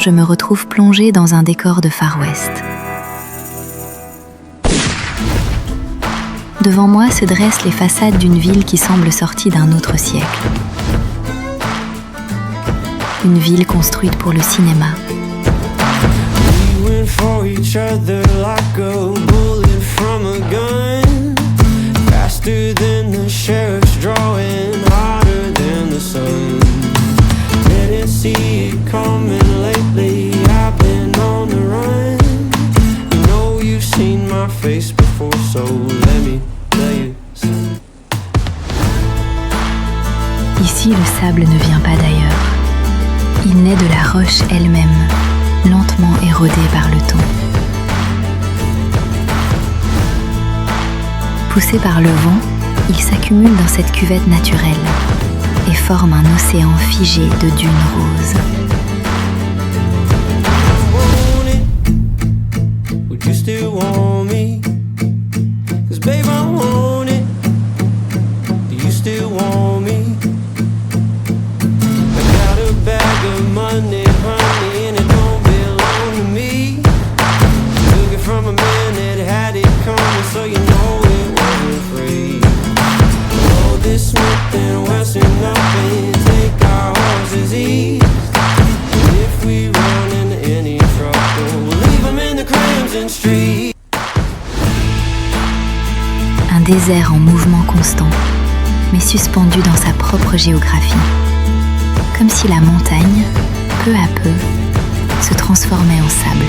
je me retrouve plongée dans un décor de Far West. Devant moi se dressent les façades d'une ville qui semble sortie d'un autre siècle. Une ville construite pour le cinéma. For each other like a bullet from a gun, faster than the sheriff's drawing, hotter than the sun. Didn't see it coming lately, I've been on the run. You know you've seen my face before, so let me tell you something. Ici, le sable ne vient pas d'ailleurs. Il naît de la roche elle-même, lentement érodée par le temps. Poussé par le vent, il s'accumule dans cette cuvette naturelle et forme un océan figé de dunes roses. Un désert en mouvement constant, mais suspendu dans sa propre géographie. Comme si la montagne, peu à peu, se transformait en sable.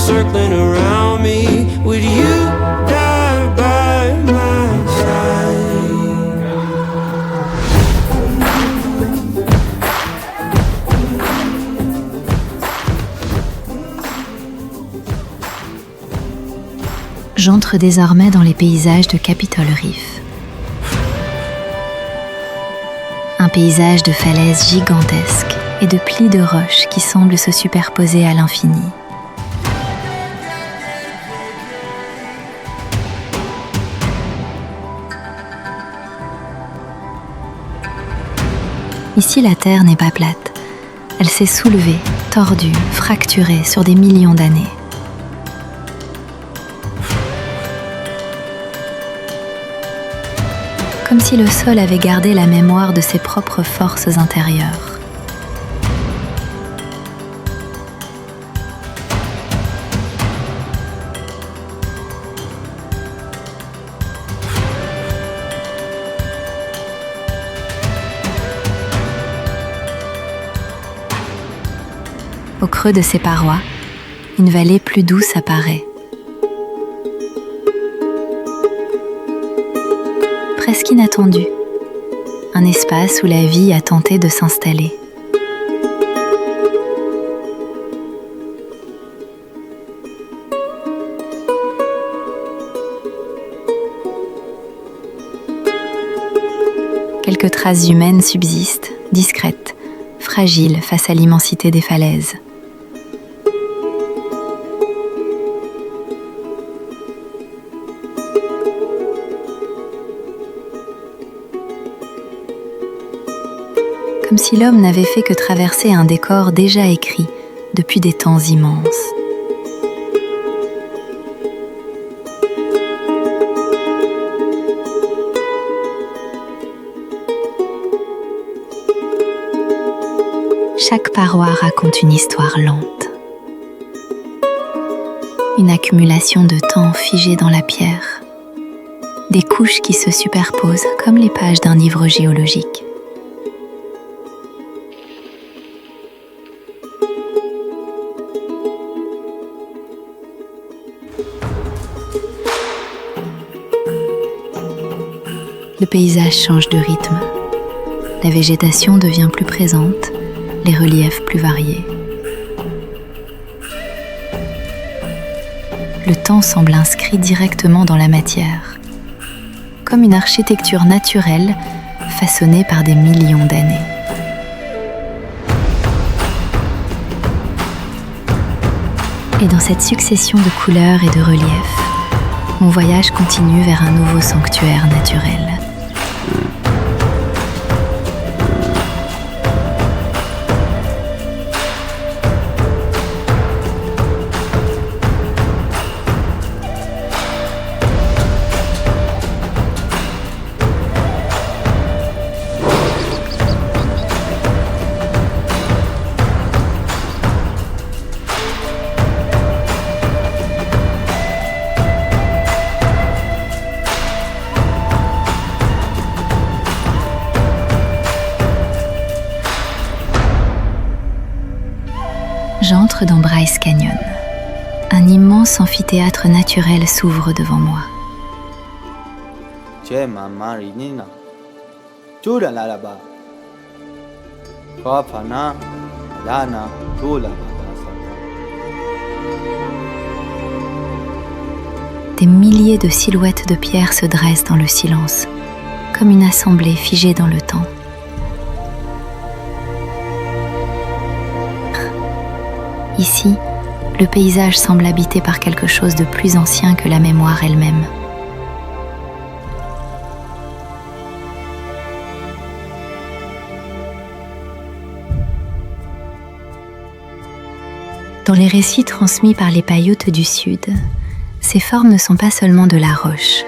Circling around me, would you die by my side? J'entre désormais dans les paysages de Capitol Reef. Un paysage de falaises gigantesques et de plis de roches qui semblent se superposer à l'infini. Ici, la Terre n'est pas plate. Elle s'est soulevée, tordue, fracturée sur des millions d'années. Comme si le sol avait gardé la mémoire de ses propres forces intérieures. Au creux de ces parois, une vallée plus douce apparaît. Presque inattendue, un espace où la vie a tenté de s'installer. Quelques traces humaines subsistent, discrètes, fragiles face à l'immensité des falaises. Comme si l'homme n'avait fait que traverser un décor déjà écrit depuis des temps immenses. Chaque paroi raconte une histoire lente. Une accumulation de temps figé dans la pierre. Des couches qui se superposent comme les pages d'un livre géologique. Le paysage change de rythme. La végétation devient plus présente, les reliefs plus variés. le temps semble inscrit directement dans la matière, comme une architecture naturelle façonnée par des millions d'années. Et dans cette succession de couleurs et de reliefs, mon voyage continue vers un nouveau sanctuaire naturel. J'entre dans Bryce Canyon. Un immense amphithéâtre naturel s'ouvre devant moi. Des milliers de silhouettes de pierres se dressent dans le silence, comme une assemblée figée dans le temps. Ici, le paysage semble habité par quelque chose de plus ancien que la mémoire elle-même. Dans les récits transmis par les Paiutes du Sud, ces formes ne sont pas seulement de la roche.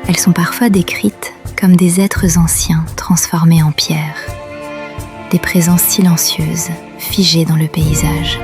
Elles sont parfois décrites comme des êtres anciens transformés en pierre, des présences silencieuses, figées dans le paysage.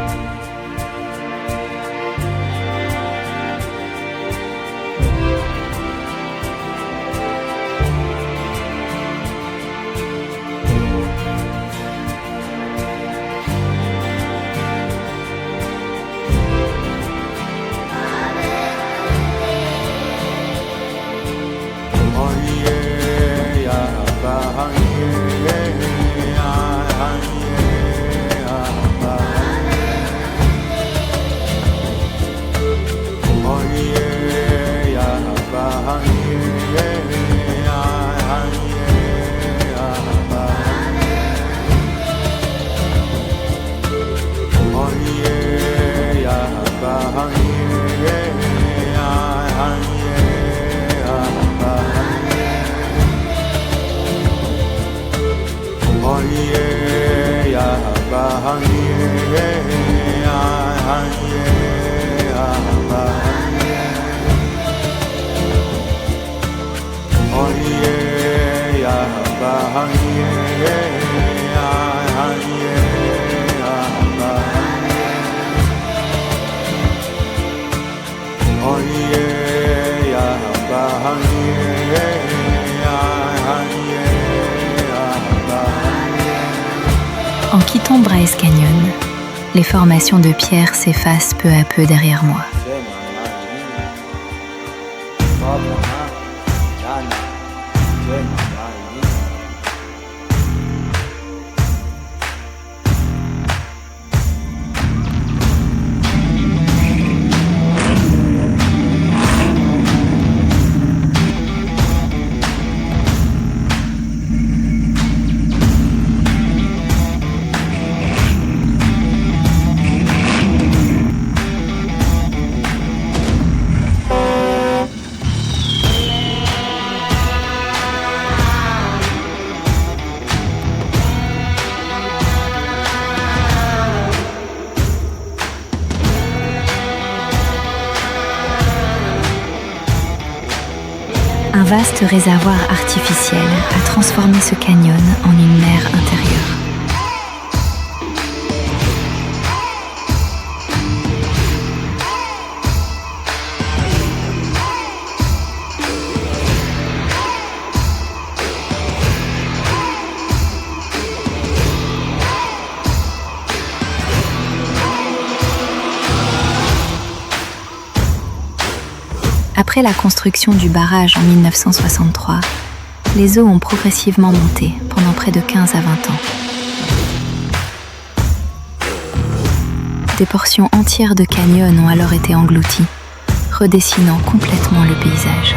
En quittant Bryce Canyon, les formations de pierre s'effacent peu à peu derrière moi. Un vaste réservoir artificiel a transformé ce canyon en une mer intérieure. Après la construction du barrage en 1963, les eaux ont progressivement monté pendant près de 15 à 20 ans. Des portions entières de canyon ont alors été englouties, redessinant complètement le paysage.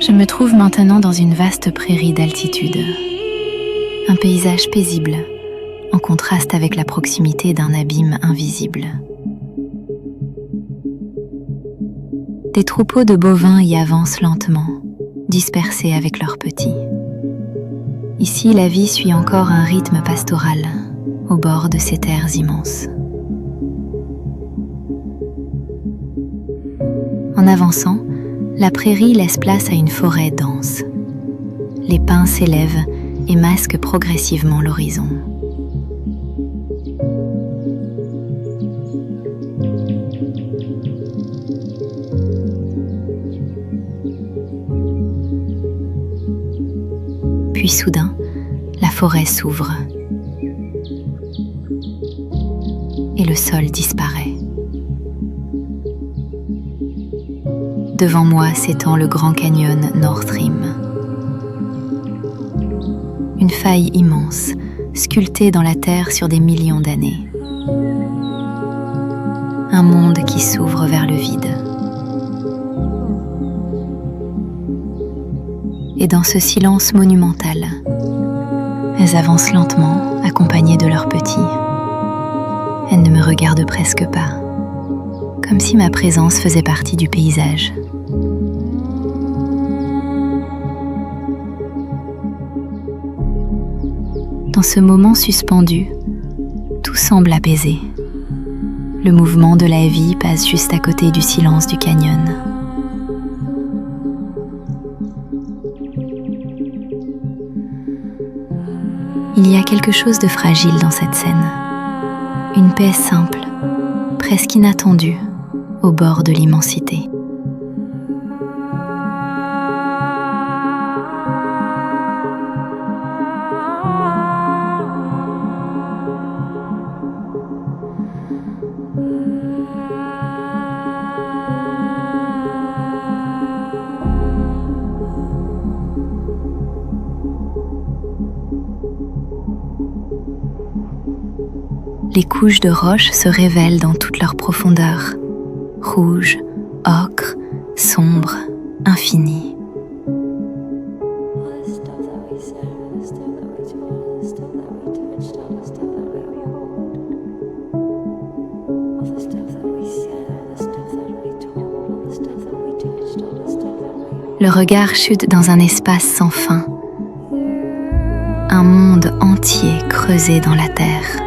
Je me trouve maintenant dans une vaste prairie d'altitude. Un paysage paisible, en contraste avec la proximité d'un abîme invisible. Des troupeaux de bovins y avancent lentement, dispersés avec leurs petits. Ici, la vie suit encore un rythme pastoral, au bord de ces terres immenses. En avançant, la prairie laisse place à une forêt dense. Les pins s'élèvent et masquent progressivement l'horizon. Puis soudain, la forêt s'ouvre et le sol disparaît. Devant moi s'étend le Grand Canyon North Rim. Une faille immense, sculptée dans la terre sur des millions d'années. Un monde qui s'ouvre vers le vide. Et dans ce silence monumental, elles avancent lentement, accompagnées de leurs petits. Elles ne me regardent presque pas, comme si ma présence faisait partie du paysage. Dans ce moment suspendu, tout semble apaisé. Le mouvement de la vie passe juste à côté du silence du canyon. Il y a quelque chose de fragile dans cette scène. Une paix simple, presque inattendue, au bord de l'immensité. Les couches de roches se révèlent dans toute leur profondeur, rouge, ocre, sombre, infini. Le regard chute dans un espace sans fin, un monde entier creusé dans la terre.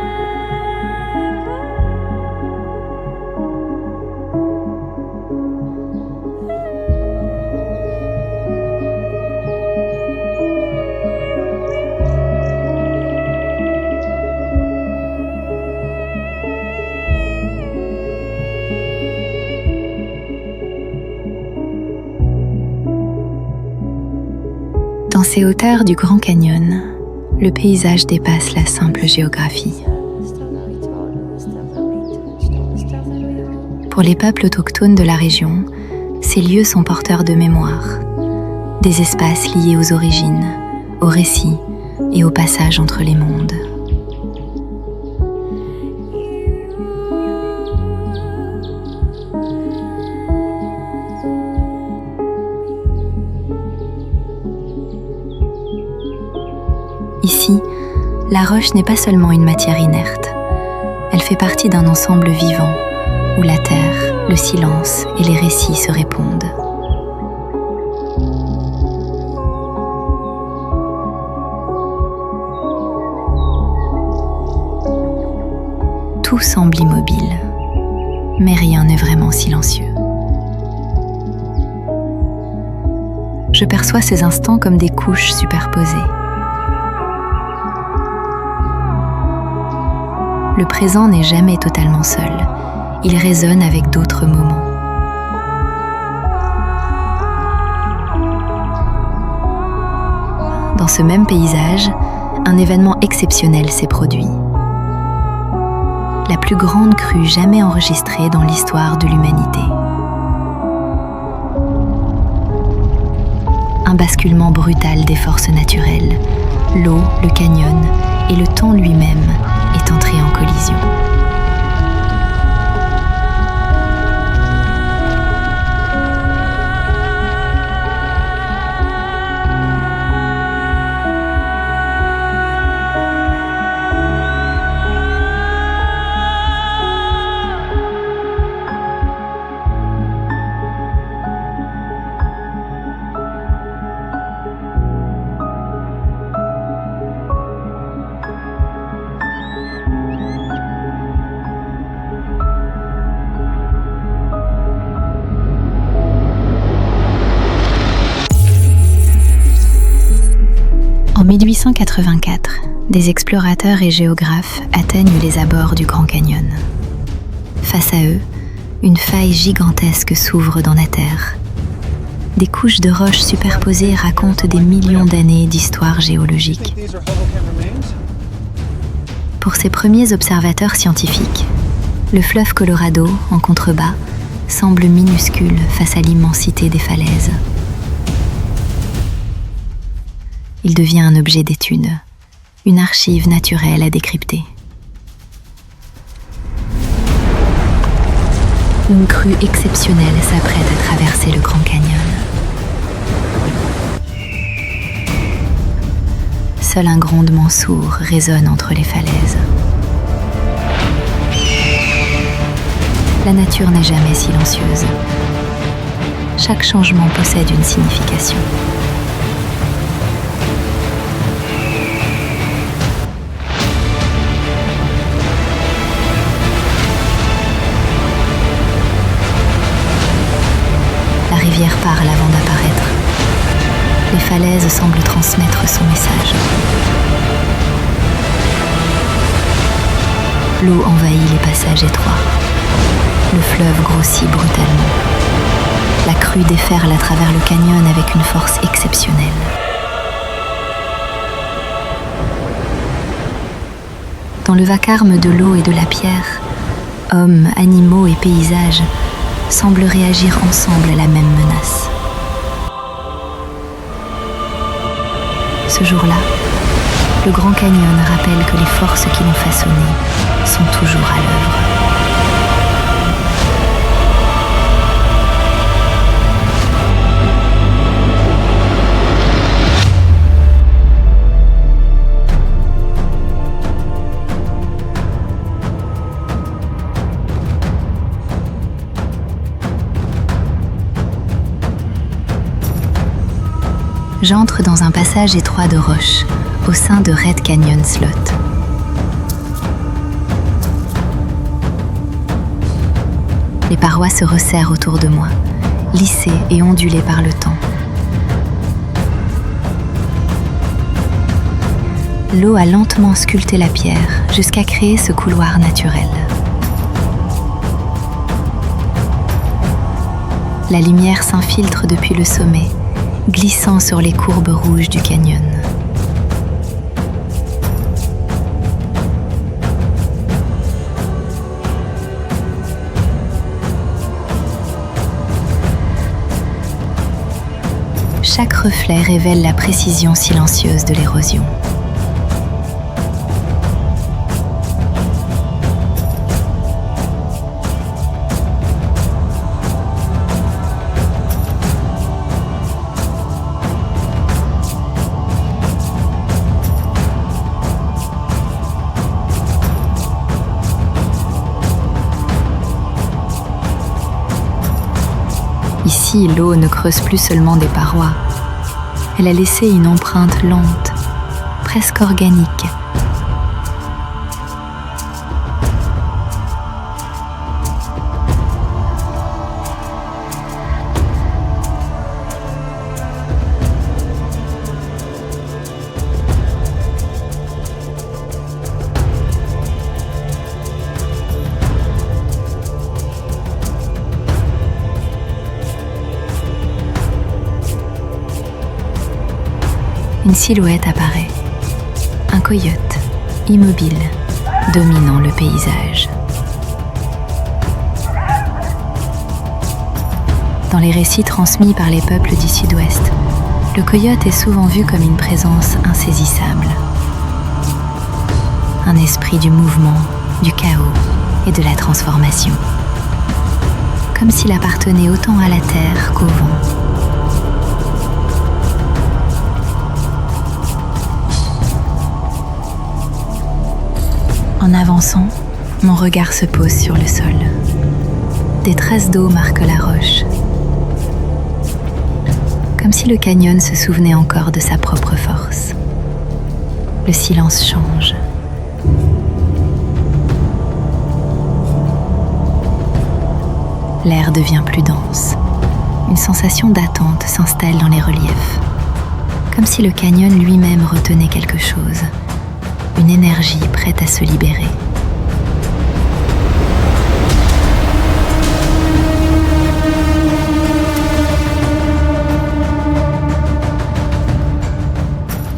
Dans ces hauteurs du Grand Canyon, le paysage dépasse la simple géographie. Pour les peuples autochtones de la région, ces lieux sont porteurs de mémoire, des espaces liés aux origines, aux récits et au passage entre les mondes. Ici, la roche n'est pas seulement une matière inerte, elle fait partie d'un ensemble vivant où la terre, le silence et les récits se répondent. Tout semble immobile, mais rien n'est vraiment silencieux. Je perçois ces instants comme des couches superposées. Le présent n'est jamais totalement seul, il résonne avec d'autres moments. Dans ce même paysage, un événement exceptionnel s'est produit. La plus grande crue jamais enregistrée dans l'histoire de l'humanité. Un basculement brutal des forces naturelles. L'eau, le canyon et le temps lui-même est entré en collision. En 1884, des explorateurs et géographes atteignent les abords du Grand Canyon. Face à eux, une faille gigantesque s'ouvre dans la terre. Des couches de roches superposées racontent des millions d'années d'histoire géologique. Pour ces premiers observateurs scientifiques, le fleuve Colorado, en contrebas, semble minuscule face à l'immensité des falaises. Il devient un objet d'étude, une archive naturelle à décrypter. Une crue exceptionnelle s'apprête à traverser le Grand Canyon. Seul un grondement sourd résonne entre les falaises. La nature n'est jamais silencieuse. Chaque changement possède une signification. La rivière parle avant d'apparaître. Les falaises semblent transmettre son message. L'eau envahit les passages étroits. Le fleuve grossit brutalement. La crue déferle à travers le canyon avec une force exceptionnelle. Dans le vacarme de l'eau et de la pierre, hommes, animaux et paysages semblent réagir ensemble à la même menace. Ce jour-là, le Grand Canyon rappelle que les forces qui l'ont façonné sont toujours à l'œuvre. J'entre dans un passage étroit de roches, au sein de Red Canyon Slot. Les parois se resserrent autour de moi, lissées et ondulées par le temps. L'eau a lentement sculpté la pierre jusqu'à créer ce couloir naturel. La lumière s'infiltre depuis le sommet, glissant sur les courbes rouges du canyon. Chaque reflet révèle la précision silencieuse de l'érosion. Ici, l'eau ne creuse plus seulement des parois. Elle a laissé une empreinte lente, presque organique. Une une silhouette apparaît. Un coyote, immobile, dominant le paysage. Dans les récits transmis par les peuples du Sud-Ouest, le coyote est souvent vu comme une présence insaisissable. Un esprit du mouvement, du chaos et de la transformation. Comme s'il appartenait autant à la terre qu'au vent. En avançant, mon regard se pose sur le sol. Des traces d'eau marquent la roche. Comme si le canyon se souvenait encore de sa propre force. Le silence change. L'air devient plus dense. Une sensation d'attente s'installe dans les reliefs. Comme si le canyon lui-même retenait quelque chose. Une énergie prête à se libérer.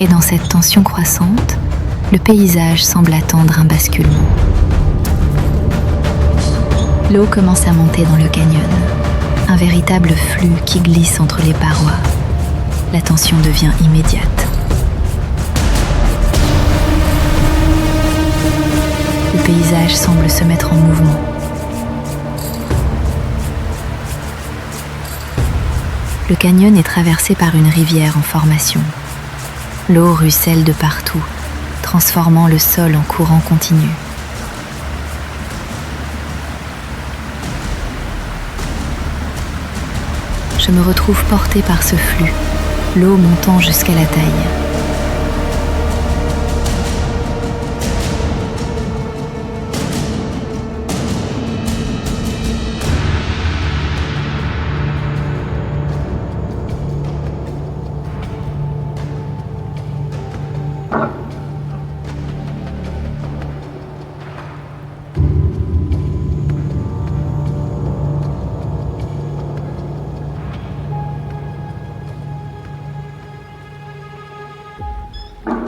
Et dans cette tension croissante, le paysage semble attendre un basculement. L'eau commence à monter dans le canyon, un véritable flux qui glisse entre les parois. La tension devient immédiate. Le paysage semble se mettre en mouvement. Le canyon est traversé par une rivière en formation. L'eau ruisselle de partout, transformant le sol en courant continu. Je me retrouve portée par ce flux, l'eau montant jusqu'à la taille.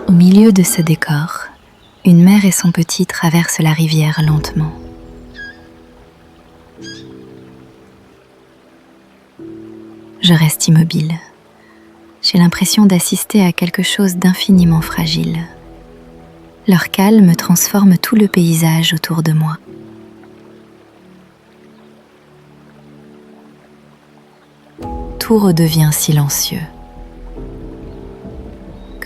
Au milieu de ce décor, une mère et son petit traversent la rivière lentement. Je reste immobile. J'ai l'impression d'assister à quelque chose d'infiniment fragile. Leur calme transforme tout le paysage autour de moi. Tout redevient silencieux.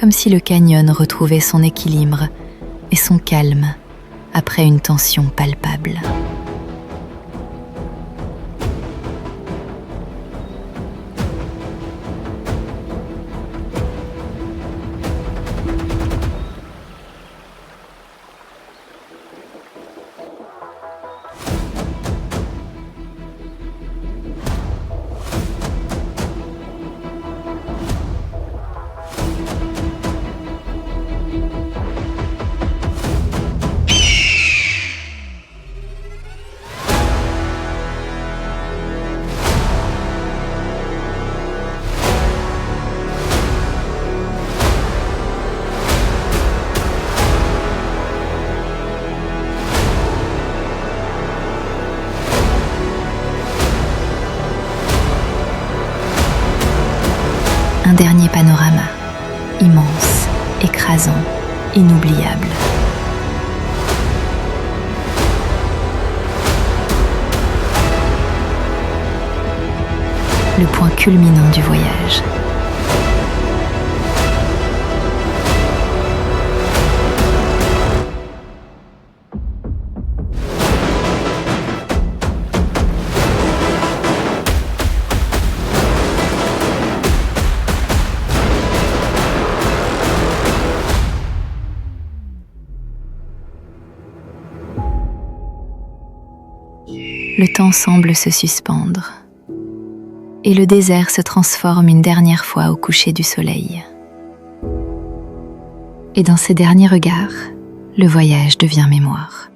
Comme si le canyon retrouvait son équilibre et son calme après une tension palpable. Un dernier panorama, immense, écrasant, inoubliable. Le point culminant du voyage. Le temps semble se suspendre et le désert se transforme une dernière fois au coucher du soleil. Et dans ces derniers regards, le voyage devient mémoire.